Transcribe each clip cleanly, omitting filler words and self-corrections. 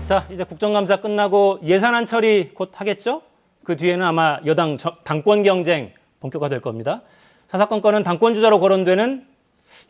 자, 이제 국정감사 끝나고 예산안 처리 곧 하겠죠? 그 뒤에는 아마 여당 당권 경쟁 본격화될 겁니다. 사사건건은 당권 주자로 거론되는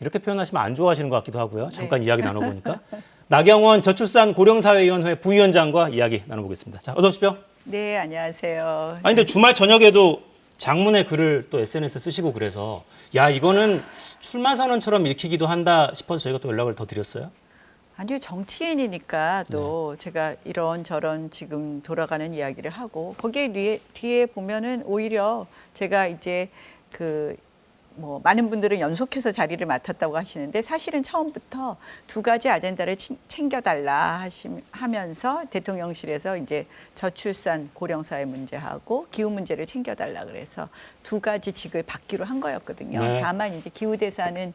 이렇게 표현하시면 안 좋아하시는 것 같기도 하고요. 잠깐 이야기 나눠보니까. 나경원 저출산 고령사회위원회 부위원장과 이야기 나눠보겠습니다. 자, 어서 오십시오. 네, 안녕하세요. 아니, 근데 주말 저녁에도 장문의 글을 또 SNS에 쓰시고 그래서 야, 이거는 출마 선언처럼 읽히기도 한다 싶어서 저희가 또 연락을 더 드렸어요. 아니요, 정치인이니까 또 제가 이런저런 지금 돌아가는 이야기를 하고 거기에 뒤에 보면은 오히려 제가 이제 많은 분들은 연속해서 자리를 맡았다고 하시는데 사실은 처음부터 두 가지 아젠다를 챙겨달라 하면서 대통령실에서 이제 저출산 고령사회 문제하고 기후 문제를 챙겨달라 그래서 두 가지 직을 받기로 한 거였거든요. 네. 다만 이제 기후 대사는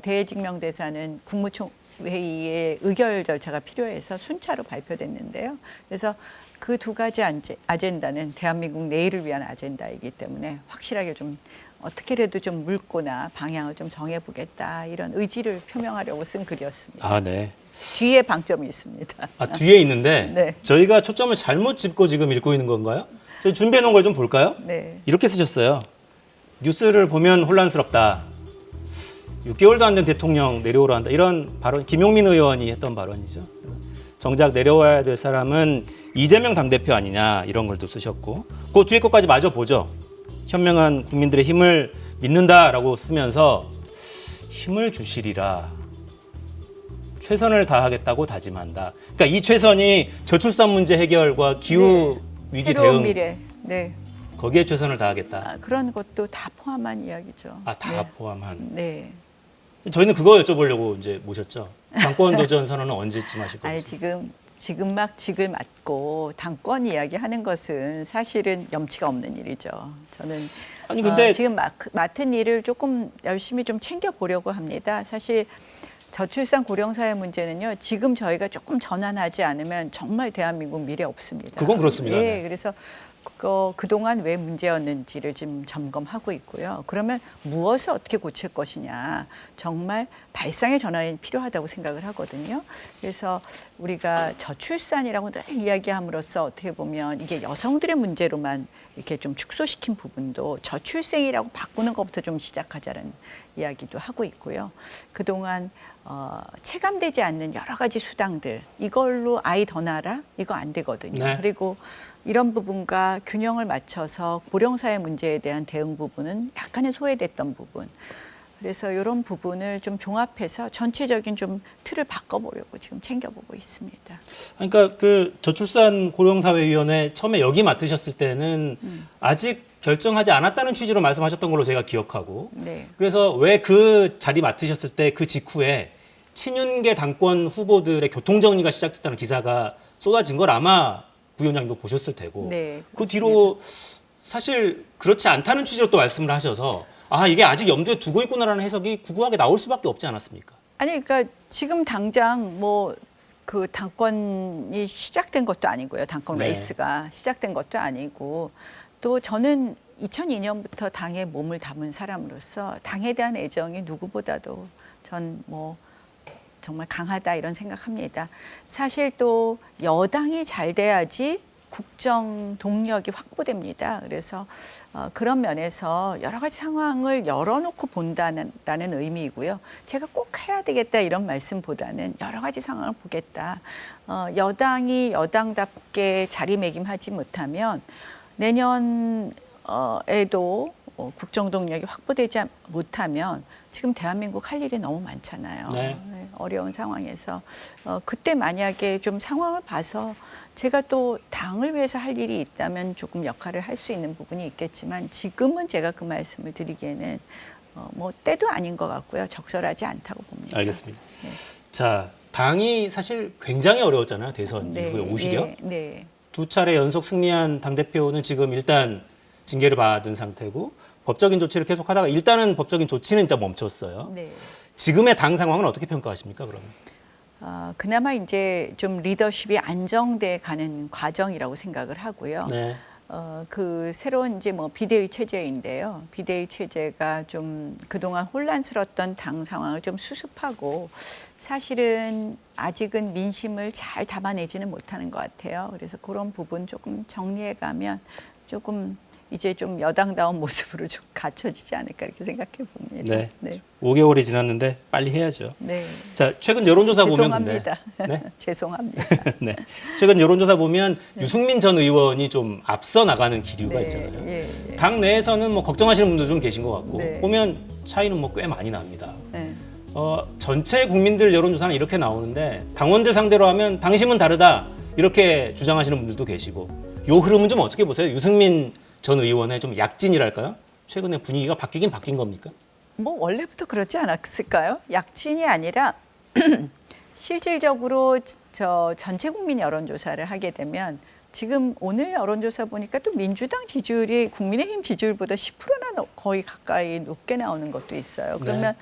대외직명 대사는 국무총회의의 의결 절차가 필요해서 순차로 발표됐는데요. 그래서 그 두 가지 아젠다는 대한민국 내일을 위한 아젠다이기 때문에 확실하게 좀 어떻게라도 좀 물거나 방향을 좀 정해보겠다 이런 의지를 표명하려고 쓴 글이었습니다. 아, 네. 뒤에 방점이 있습니다. 아, 뒤에 있는데 네. 저희가 초점을 잘못 짚고 지금 읽고 있는 건가요? 저희 준비해 놓은 걸 좀 볼까요? 네. 이렇게 쓰셨어요. 뉴스를 보면 혼란스럽다. 6개월도 안 된 대통령 내려오라 한다. 이런 발언, 김용민 의원이 했던 발언이죠. 정작 내려와야 될 사람은 이재명 당대표 아니냐 이런 걸 또 쓰셨고 그 뒤에 것까지 마저 보죠. 현명한 국민들의 힘을 믿는다라고 쓰면서 힘을 주시리라. 최선을 다하겠다고 다짐한다. 그러니까 이 최선이 저출산 문제 해결과 기후 위기 새로운 대응 미래. 네. 거기에 최선을 다하겠다. 그런 것도 다 포함한 이야기죠. 아, 다 네. 포함한. 네. 저희는 그거 여쭤보려고 이제 모셨죠. 당권 도전 선언은 언제쯤 하실 아니 거예요? 지금 막 직을 맡고 당권 이야기하는 것은 사실은 염치가 없는 일이죠. 저는 아니 근데 지금 맡은 일을 조금 열심히 좀 챙겨 보려고 합니다. 사실 저출산 고령사회 문제는요. 지금 저희가 조금 전환하지 않으면 정말 대한민국 미래 없습니다. 그건 그렇습니다. 예, 네. 그래서 그동안 왜 문제였는지를 지금 점검하고 있고요. 그러면 무엇을 어떻게 고칠 것이냐. 정말 발상의 전환이 필요하다고 생각을 하거든요. 그래서 우리가 저출산이라고 늘 이야기함으로써 어떻게 보면 이게 여성들의 문제로만 이렇게 좀 축소시킨 부분도 저출생이라고 바꾸는 것부터 좀 시작하자는 이야기도 하고 있고요. 그동안 체감되지 않는 여러 가지 수당들 이걸로 아이 더 낳아라? 이거 안 되거든요. 네. 그리고 이런 부분과 균형을 맞춰서 고령사회 문제에 대한 대응 부분은 약간의 소외됐던 부분. 그래서 이런 부분을 좀 종합해서 전체적인 좀 틀을 바꿔보려고 지금 챙겨보고 있습니다. 그러니까 그 저출산 고령사회위원회 처음에 여기 맡으셨을 때는 아직 결정하지 않았다는 취지로 말씀하셨던 걸로 제가 기억하고 네. 그래서 왜 그 자리 맡으셨을 때 그 직후에 친윤계 당권 후보들의 교통정리가 시작됐다는 기사가 쏟아진 걸 아마 부위원장님도 보셨을 테고 네, 그 뒤로 사실 그렇지 않다는 취지로 또 말씀을 하셔서 아 이게 아직 염두에 두고 있구나라는 해석이 구구하게 나올 수밖에 없지 않았습니까? 아니 그러니까 지금 당장 그 당권이 시작된 것도 아니고요. 당권 네. 레이스가 시작된 것도 아니고 또 저는 2002년부터 당에 몸을 담은 사람으로서 당에 대한 애정이 누구보다도 전 정말 강하다 이런 생각합니다. 사실 또 여당이 잘 돼야지 국정 동력이 확보됩니다. 그래서 그런 면에서 여러 가지 상황을 열어놓고 본다는 의미이고요. 제가 꼭 해야 되겠다 이런 말씀보다는 여러 가지 상황을 보겠다. 여당이 여당답게 자리매김하지 못하면 내년에도 국정 동력이 확보되지 못하면 지금 대한민국 할 일이 너무 많잖아요. 네. 어려운 상황에서 그때 만약에 좀 상황을 봐서 제가 또 당을 위해서 할 일이 있다면 조금 역할을 할 수 있는 부분이 있겠지만 지금은 제가 그 말씀을 드리기에는 때도 아닌 것 같고요. 적절하지 않다고 봅니다. 알겠습니다. 네. 자, 당이 사실 굉장히 어려웠잖아요. 대선 네, 이후에 오히려. 네, 네. 두 차례 연속 승리한 당대표는 지금 일단 징계를 받은 상태고 법적인 조치를 계속하다가 일단은 법적인 조치는 일단 멈췄어요. 네. 지금의 당 상황은 어떻게 평가하십니까, 그러면? 그나마 이제 좀 리더십이 안정돼 가는 과정이라고 생각을 하고요. 네. 그 새로운 이제 뭐 비대위 체제인데요. 비대위 체제가 좀 그동안 혼란스러웠던 당 상황을 좀 수습하고 사실은 아직은 민심을 잘 담아내지는 못하는 것 같아요. 그래서 그런 부분 조금 정리해 가면 조금 이제 좀 여당다운 모습으로 좀 갖춰지지 않을까 이렇게 생각해 봅니다. 네. 네. 5개월이 지났는데 빨리 해야죠. 네. 자, 최근 여론조사 보면 죄송합니다. 근데, 네? 죄송합니다. 네. 최근 여론조사 보면 유승민 전 의원이 좀 앞서 나가는 기류가 네, 있잖아요. 예, 예. 당 내에서는 뭐 걱정하시는 분도 좀 계신 것 같고 네. 보면 차이는 뭐 꽤 많이 납니다. 네. 전체 국민들 여론조사는 이렇게 나오는데 당원들 상대로 하면 당심은 다르다 이렇게 주장하시는 분들도 계시고 요 흐름은 좀 어떻게 보세요? 유승민 전 의원의 좀 약진이랄까요? 최근에 분위기가 바뀌긴 바뀐 겁니까? 뭐 원래부터 그렇지 않았을까요? 약진이 아니라 실질적으로 저 전체 국민 여론조사를 하게 되면 지금 오늘 여론조사 보니까 또 민주당 지지율이 국민의힘 지지율보다 10%나 거의 가까이 높게 나오는 것도 있어요. 그러면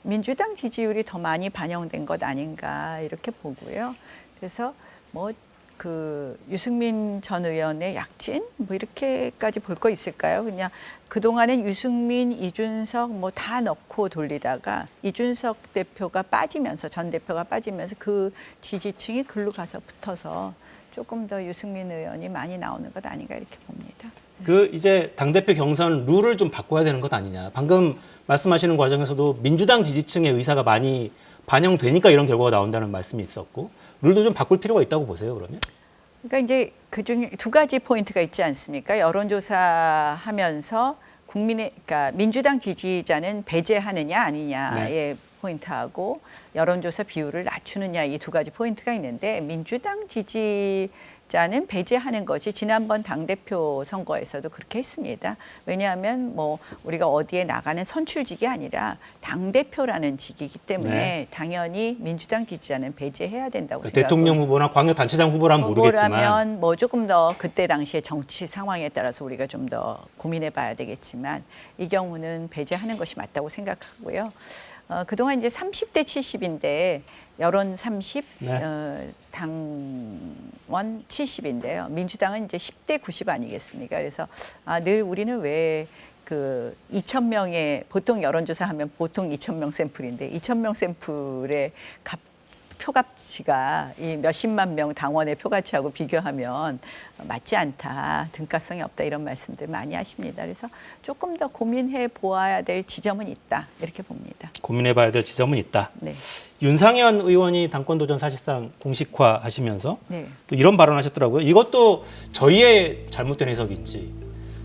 민주당 지지율이 더 많이 반영된 것 아닌가 이렇게 보고요. 그래서 뭐 그 유승민 전 의원의 약진 뭐 이렇게까지 볼 거 있을까요? 그냥 그동안은 유승민, 이준석 뭐 다 넣고 돌리다가 이준석 대표가 빠지면서 전 대표가 빠지면서 그 지지층이 글로 가서 붙어서 조금 더 유승민 의원이 많이 나오는 것 아닌가 이렇게 봅니다. 그 이제 당대표 경선 룰을 좀 바꿔야 되는 것 아니냐. 방금 말씀하시는 과정에서도 민주당 지지층의 의사가 많이 반영되니까 이런 결과가 나온다는 말씀이 있었고 룰도 좀 바꿀 필요가 있다고 보세요, 그러면? 그러니까 이제 그중에 두 가지 포인트가 있지 않습니까? 여론조사 하면서 그러니까 민주당 지지자는 배제하느냐 아니냐의 포인트하고 여론조사 비율을 낮추느냐 이 두 가지 포인트가 있는데 민주당 지지자는 배제하는 것이 지난번 당대표 선거에서도 그렇게 했습니다. 왜냐하면 뭐 우리가 어디에 나가는 선출직이 아니라 당대표라는 직이기 때문에 당연히 민주당 지지자는 배제해야 된다고 생각합니다. 대통령 후보나 광역단체장 후보라면 모르겠지만 후보라면 뭐 조금 더 그때 당시의 정치 상황에 따라서 우리가 좀 더 고민해 봐야 되겠지만 이 경우는 배제하는 것이 맞다고 생각하고요. 그동안 이제 30대 70인데 여론 30, 당원 70인데요. 민주당은 이제 10대 90 아니겠습니까? 그래서 늘 우리는 왜 그 2,000명의 보통 여론조사 하면 보통 2,000명 샘플인데 2,000명 샘플의 표값치가 이 몇십만 명 당원의 표가치하고 비교하면 맞지 않다, 등가성이 없다 이런 말씀들 많이 하십니다. 그래서 조금 더 고민해 보아야 될 지점은 있다 이렇게 봅니다. 고민해봐야 될 지점은 있다. 네. 윤상현 의원이 당권 도전 사실상 공식화하시면서 네. 또 이런 발언하셨더라고요. 이것도 저희의 잘못된 해석이 있지.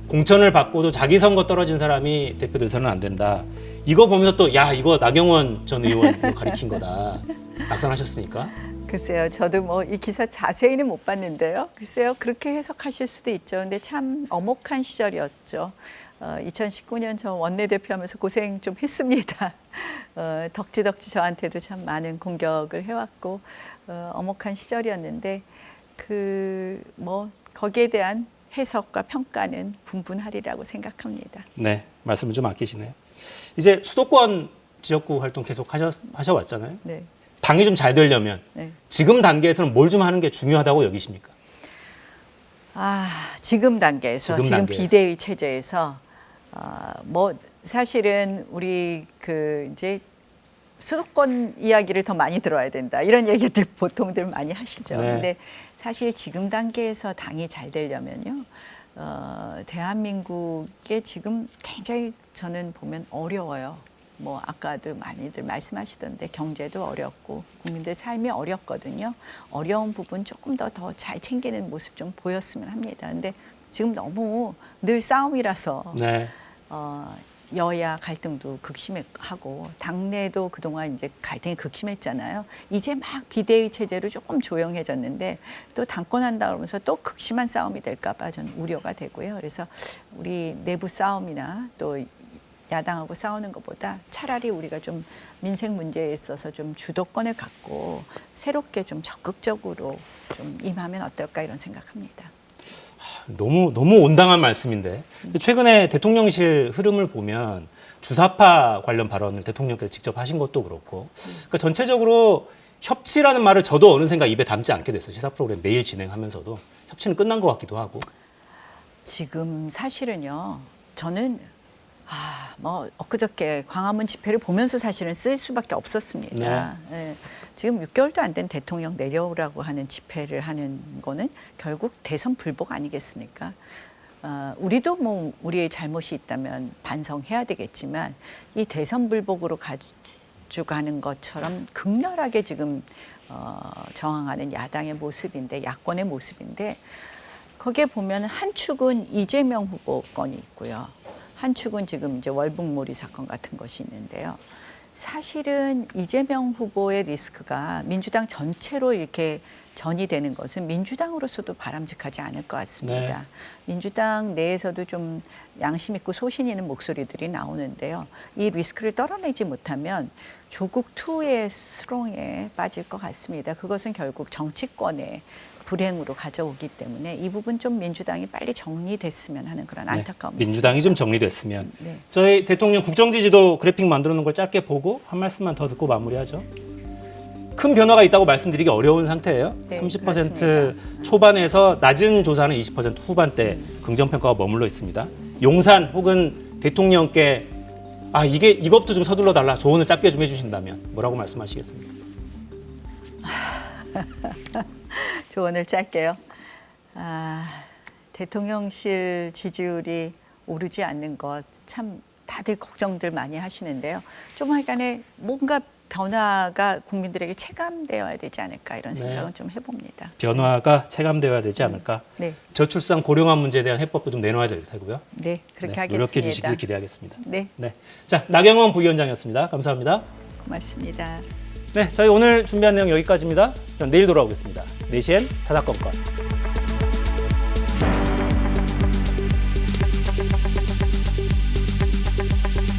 공천을 받고도 자기 선거 떨어진 사람이 대표돼서는 안 된다. 이거 보면서 또 야 이거 나경원 전 의원 가리킨 거다. 낙선하셨으니까. 글쎄요, 저도 뭐 이 기사 자세히는 못 봤는데요. 글쎄요, 그렇게 해석하실 수도 있죠. 근데 참 엄혹한 시절이었죠. 2019년 저 원내대표하면서 고생 좀 했습니다. 덕지덕지 저한테도 참 많은 공격을 해왔고 엄혹한 시절이었는데 그 뭐 거기에 대한 해석과 평가는 분분하리라고 생각합니다. 네, 말씀을 좀 아끼시네요. 이제 수도권 지역구 활동 계속 하셔왔잖아요. 네. 당이 좀 잘 되려면 네. 지금 단계에서는 뭘 좀 하는 게 중요하다고 여기십니까? 지금 단계에서 지금 지금 단계에서. 비대위 체제에서 뭐 사실은 우리 그 이제 수도권 이야기를 더 많이 들어야 된다 이런 얘기들 보통들 많이 하시죠. 네. 근데 사실 지금 단계에서 당이 잘 되려면요, 대한민국에 지금 굉장히 저는 보면 어려워요. 뭐 아까도 많이들 말씀하시던데 경제도 어렵고 국민들 삶이 어렵거든요. 어려운 부분 조금 더 잘 챙기는 모습 좀 보였으면 합니다. 근데 지금 너무 늘 싸움이라서 여야 갈등도 극심하고 당내도 그동안 이제 갈등이 극심했잖아요. 이제 막 비대위 체제로 조금 조용해졌는데 또 당권한다 그러면서 또 극심한 싸움이 될까 봐 저는 우려가 되고요. 그래서 우리 내부 싸움이나 또 야당하고 싸우는 것보다 차라리 우리가 좀 민생 문제에 있어서 좀 주도권을 갖고 새롭게 좀 적극적으로 좀 임하면 어떨까 이런 생각합니다. 너무 온당한 말씀인데 최근에 대통령실 흐름을 보면 주사파 관련 발언을 대통령께서 직접 하신 것도 그렇고 그러니까 전체적으로 협치라는 말을 저도 어느샌가 입에 담지 않게 됐어요. 시사 프로그램 매일 진행하면서도 협치는 끝난 것 같기도 하고. 지금 사실은요. 저는 뭐 엊그저께 광화문 집회를 보면서 사실은 쓸 수밖에 없었습니다. 예. 지금 6개월도 안 된 대통령 내려오라고 하는 집회를 하는 거는 결국 대선 불복 아니겠습니까? 우리도 뭐 우리의 잘못이 있다면 반성해야 되겠지만 이 대선 불복으로 가져가는 것처럼 극렬하게 지금 저항하는 야당의 모습인데, 야권의 모습인데, 거기에 보면 한 축은 이재명 후보 건이 있고요. 한 축은 지금 이제 월북몰이 사건 같은 것이 있는데요. 사실은 이재명 후보의 리스크가 민주당 전체로 이렇게 전이되는 것은 민주당으로서도 바람직하지 않을 것 같습니다. 네. 민주당 내에서도 좀 양심 있고 소신 있는 목소리들이 나오는데요. 이 리스크를 떨어내지 못하면 조국 투의 수렁에 빠질 것 같습니다. 그것은 결국 정치권의 불행으로 가져오기 때문에 이 부분 좀 민주당이 빨리 정리됐으면 하는 그런 안타까움이 있습니다. 민주당이 좀 정리됐으면. 네. 저희 대통령 국정지지도 그래픽 만들어 놓은 걸 짧게 보고 한 말씀만 더 듣고 마무리하죠. 큰 변화가 있다고 말씀드리기 어려운 상태예요. 네, 30% 그렇습니다. 초반에서 낮은 조사는 20% 후반대 긍정평가가 머물러 있습니다. 용산 혹은 대통령께 이것도 좀 서둘러 달라 조언을 짧게 좀 해주신다면 뭐라고 말씀하시겠습니까? 조언을 짧게요. 대통령실 지지율이 오르지 않는 것 참 다들 걱정들 많이 하시는데요. 좀 하여간에 뭔가 변화가 국민들에게 체감되어야 되지 않을까 이런 생각은 좀 해봅니다. 변화가 체감되어야 되지 않을까. 네, 저출산 고령화 문제에 대한 해법도 좀 내놓아야 될 테고요. 네 그렇게 네, 하겠습니다. 노력해 주시길 기대하겠습니다. 네, 네, 자 나경원 부위원장이었습니다. 감사합니다. 고맙습니다. 네, 저희 오늘 준비한 내용 여기까지입니다. 전 내일 돌아오겠습니다. 4시엔 사사건건.